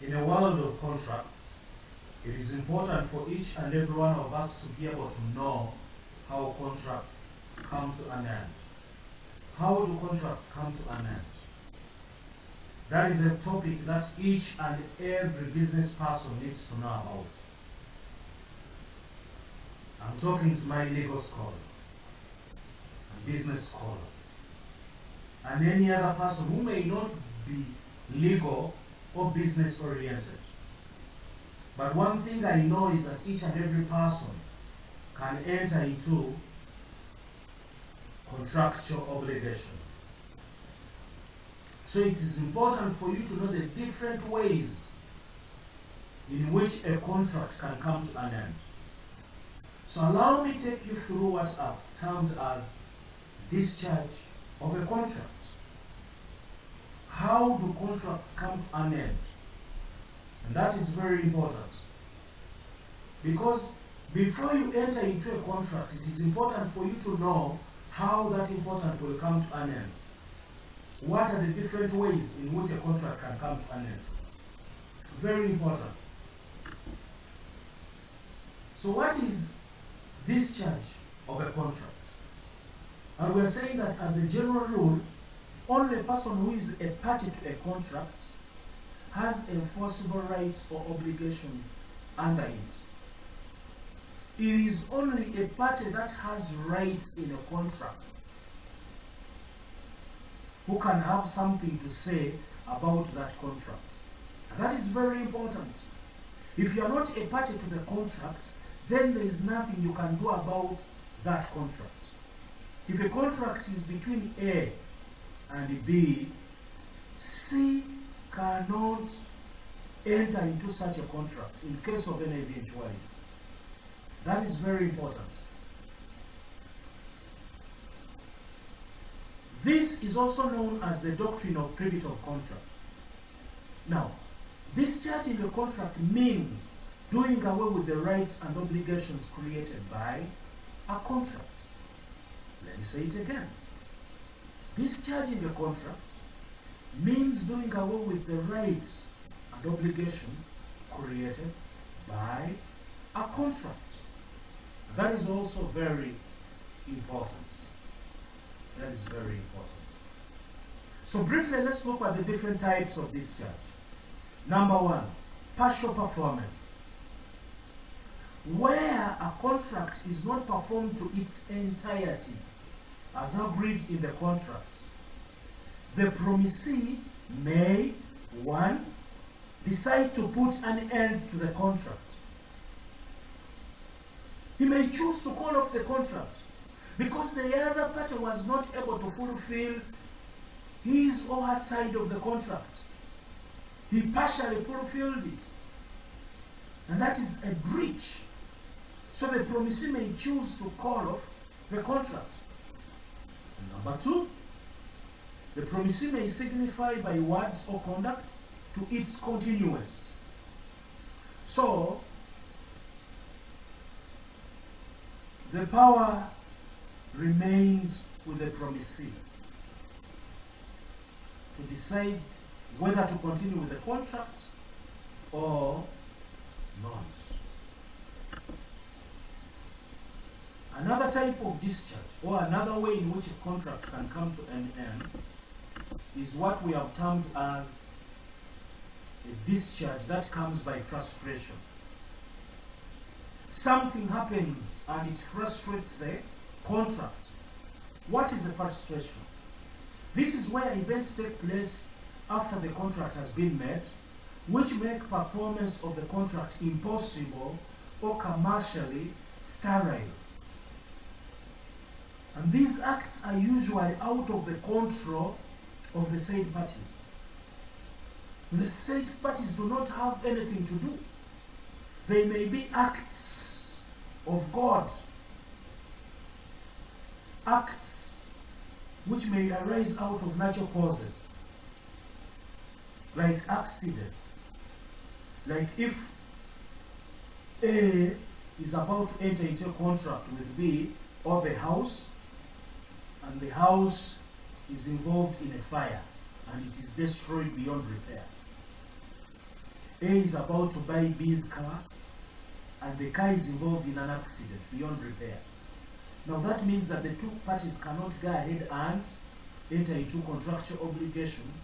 In a world of contracts, it is important for each and every one of us to be able to know how contracts come to an end. How do contracts come to an end? That is a topic that each and every business person needs to know about. I'm talking to my legal scholars and business scholars and any other person who may not be legal or business oriented. But one thing I know is that each and every person can enter into contractual obligations. So it is important for you to know the different ways in which a contract can come to an end. So allow me to take you through what I've termed as discharge of a contract. How do contracts come to an end? And that is very important. Because before you enter into a contract, it is important for you to know how that important will come to an end. What are the different ways in which a contract can come to an end? Very important. So what is discharge of a contract? And we're saying that as a general rule, only a person who is a party to a contract has enforceable rights or obligations under it. It is only a party that has rights in a contract who can have something to say about that contract. And that is very important. If you are not a party to the contract, then there is nothing you can do about that contract. If a contract is between A and B, C cannot enter into such a contract in case of any eventuality. That is very important. This is also known as the doctrine of privity of contract. Now, discharging a contract means doing away with the rights and obligations created by a contract. Let me say it again. Discharging a contract means doing away with the rights and obligations created by a contract. That is also very important. That is very important. So briefly, let's look at the different types of discharge. Number one, partial performance. Where a contract is not performed to its entirety, as agreed in the contract, the promisee may, 1, decide to put an end to the contract. He may choose to call off the contract because the other party was not able to fulfill his or her side of the contract. He partially fulfilled it. And that is a breach. So the promisee may choose to call off the contract. And number 2, the promisee may signify by words or conduct to its continuance. So, the power remains with the promisee to decide whether to continue with the contract or not. Another type of discharge, or another way in which a contract can come to an end, is what we have termed as a discharge that comes by frustration. Something happens and it frustrates the contract. What is the frustration? This is where events take place after the contract has been made, which make performance of the contract impossible or commercially sterile. And these acts are usually out of the control of the said parties. The said parties do not have anything to do. They may be acts of God, acts which may arise out of natural causes, like accidents. Like if A is about to enter into a contract with B or the house, and the house is involved in a fire and it is destroyed beyond repair. A is about to buy B's car, and the car is involved in an accident beyond repair. Now that means that the two parties cannot go ahead and enter into contractual obligations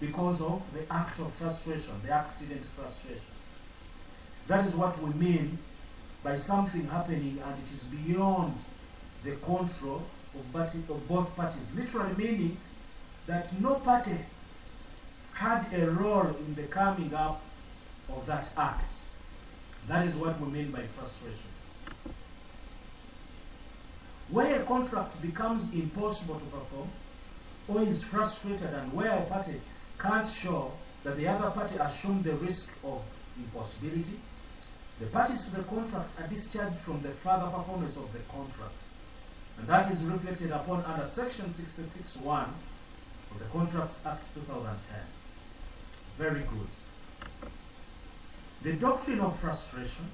because of the act of frustration, the accident frustration. That is what we mean by something happening and it is beyond the control of both parties. Literally meaning that no party had a role in the coming up of that act. That is what we mean by frustration. Where a contract becomes impossible to perform or is frustrated, and where a party can't show that the other party assumed the risk of impossibility, the parties to the contract are discharged from the further performance of the contract. And that is reflected upon under Section 66(1) of the Contracts Act 2010. Very good. The doctrine of frustration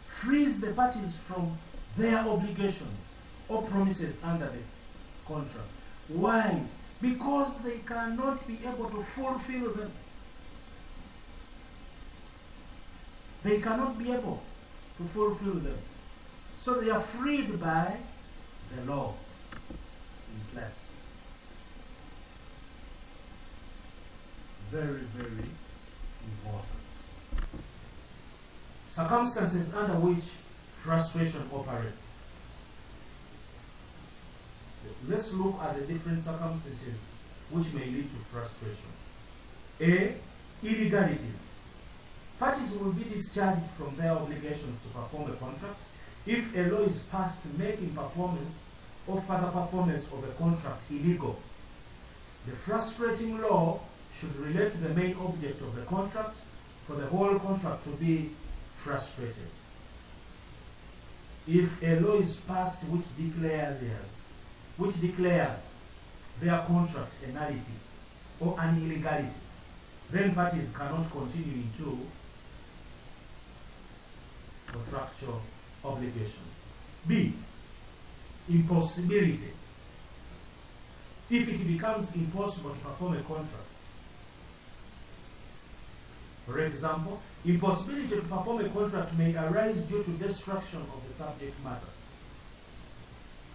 frees the parties from their obligations or promises under the contract. Why? Because they cannot be able to fulfill them. They cannot be able to fulfill them. So they are freed by the law in place. Very, very important. Circumstances under which frustration operates. Let's look at the different circumstances which may lead to frustration. A. Illegalities. Parties will be discharged from their obligations to perform a contract if a law is passed making performance or further performance of a contract illegal. The frustrating law should relate to the main object of the contract for the whole contract to be frustrated. If a law is passed which declares their contract a nullity or an illegality, then parties cannot continue into contractual obligations. B. Impossibility. If it becomes impossible to perform a contract, for example, impossibility to perform a contract may arise due to destruction of the subject matter,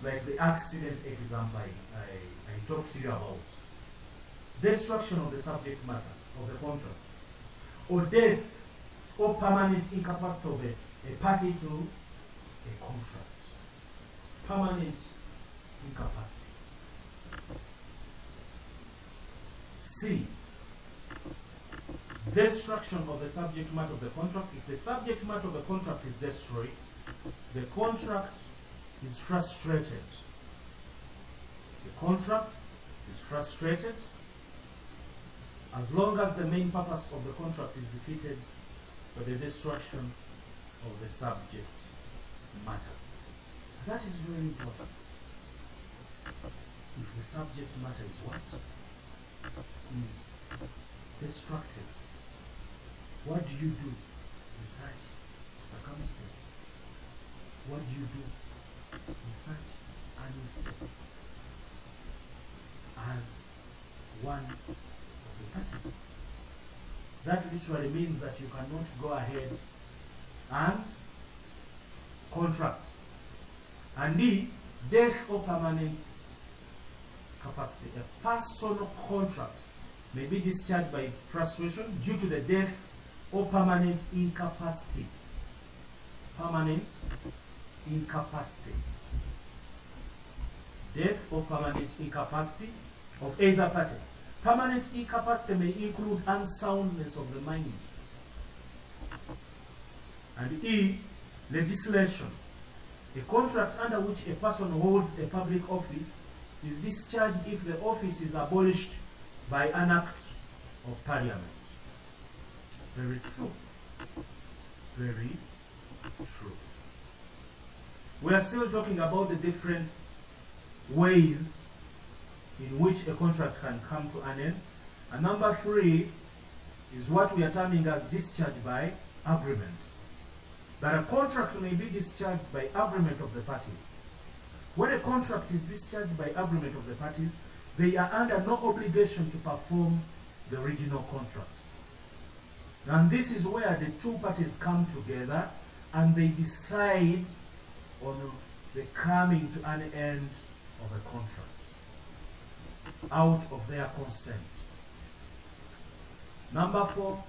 like the accident example I talked to you about. Destruction of the subject matter of the contract, or death or permanent incapacity of a party to a contract. Permanent incapacity. C. Destruction of the subject matter of the contract. If the subject matter of the contract is destroyed, the contract is frustrated. The contract is frustrated as long as the main purpose of the contract is defeated by the destruction of the subject matter. That is very important. If the subject matter is what? Is destructive. What do you do in such circumstance? What do you do in such an instance as one of the parties? That literally means that you cannot go ahead and contract. And D, death or permanent capacity. A personal contract may be discharged by frustration due to the death or permanent incapacity. Permanent incapacity. Death or permanent incapacity of either party. Permanent incapacity may include unsoundness of the mind. And E, legislation. A contract under which a person holds a public office is discharged if the office is abolished by an act of parliament. Very true. Very true. We are still talking about the different ways in which a contract can come to an end. And number 3 is what we are terming as discharge by agreement. That a contract may be discharged by agreement of the parties. When a contract is discharged by agreement of the parties, they are under no obligation to perform the original contract. And this is where the two parties come together and they decide on the coming to an end of a contract out of their consent. Number 4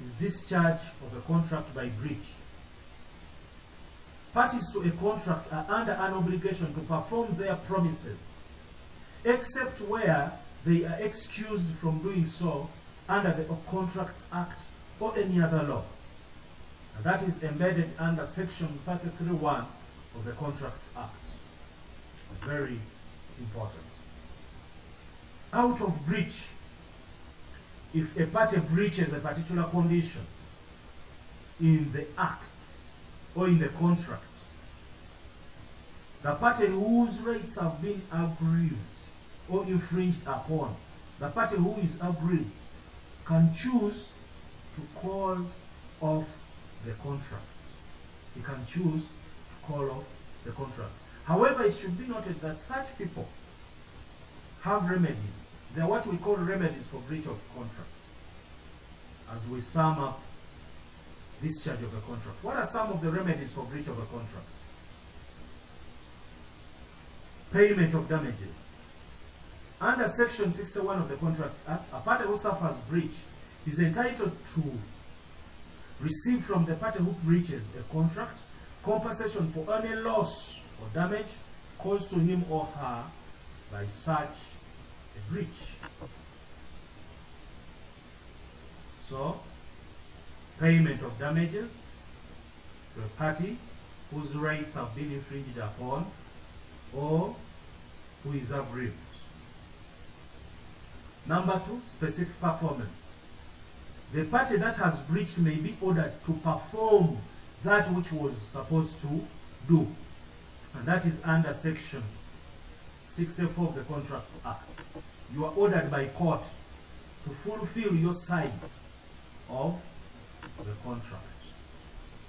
is discharge of a contract by breach. Parties to a contract are under an obligation to perform their promises, except where they are excused from doing so under the Contracts Act or any other law. And that is embedded under Section 33(1) of the Contracts Act. Very important. Out of breach, if a party breaches a particular condition in the act or in the contract, the party whose rights have been aggrieved or infringed upon, the party who is aggrieved can choose to call off the contract. He can choose to call off the contract. However, it should be noted that such people have remedies. They are what we call remedies for breach of contract. As we sum up discharge of a contract, what are some of the remedies for breach of a contract? Payment of damages. Under Section 61 of the Contracts Act, a party who suffers breach is entitled to receive from the party who breaches a contract compensation for any loss or damage caused to him or her by such a breach. So, payment of damages to a party whose rights have been infringed upon or who is aggrieved. Number 2, specific performance. The party that has breached may be ordered to perform that which was supposed to do. And that is under Section 64 of the Contracts Act. You are ordered by court to fulfill your side of the contract.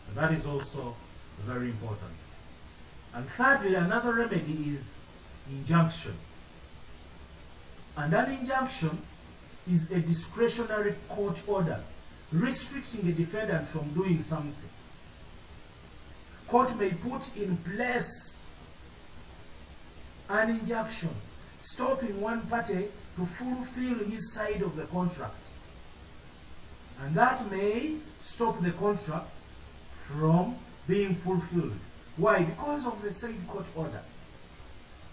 And that is also very important. And thirdly, another remedy is injunction. And an injunction is a discretionary court order restricting a defendant from doing something. Court may put in place an injunction stopping one party to fulfill his side of the contract. And that may stop the contract from being fulfilled. Why? Because of the said court order.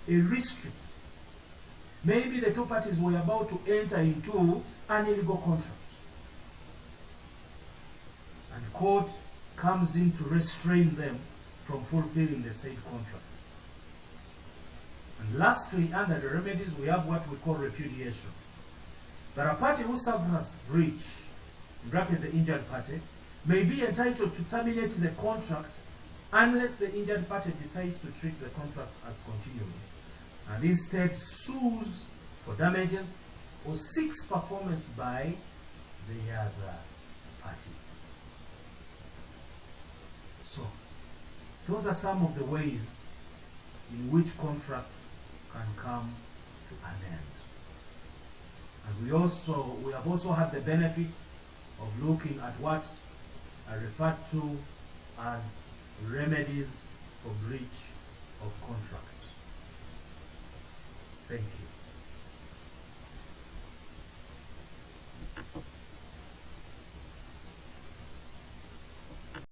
A restrict. Maybe the two parties were about to enter into an illegal contract. And court comes in to restrain them from fulfilling the said contract. And lastly, under the remedies, we have what we call repudiation. That a party who suffers breach, in bracket the injured party, may be entitled to terminate the contract unless the injured party decides to treat the contract as continuing, and instead sues for damages or seeks performance by the other party. So, those are some of the ways in which contracts can come to an end. And we have also had the benefit of looking at what are referred to as remedies for breach of contract. Thank you.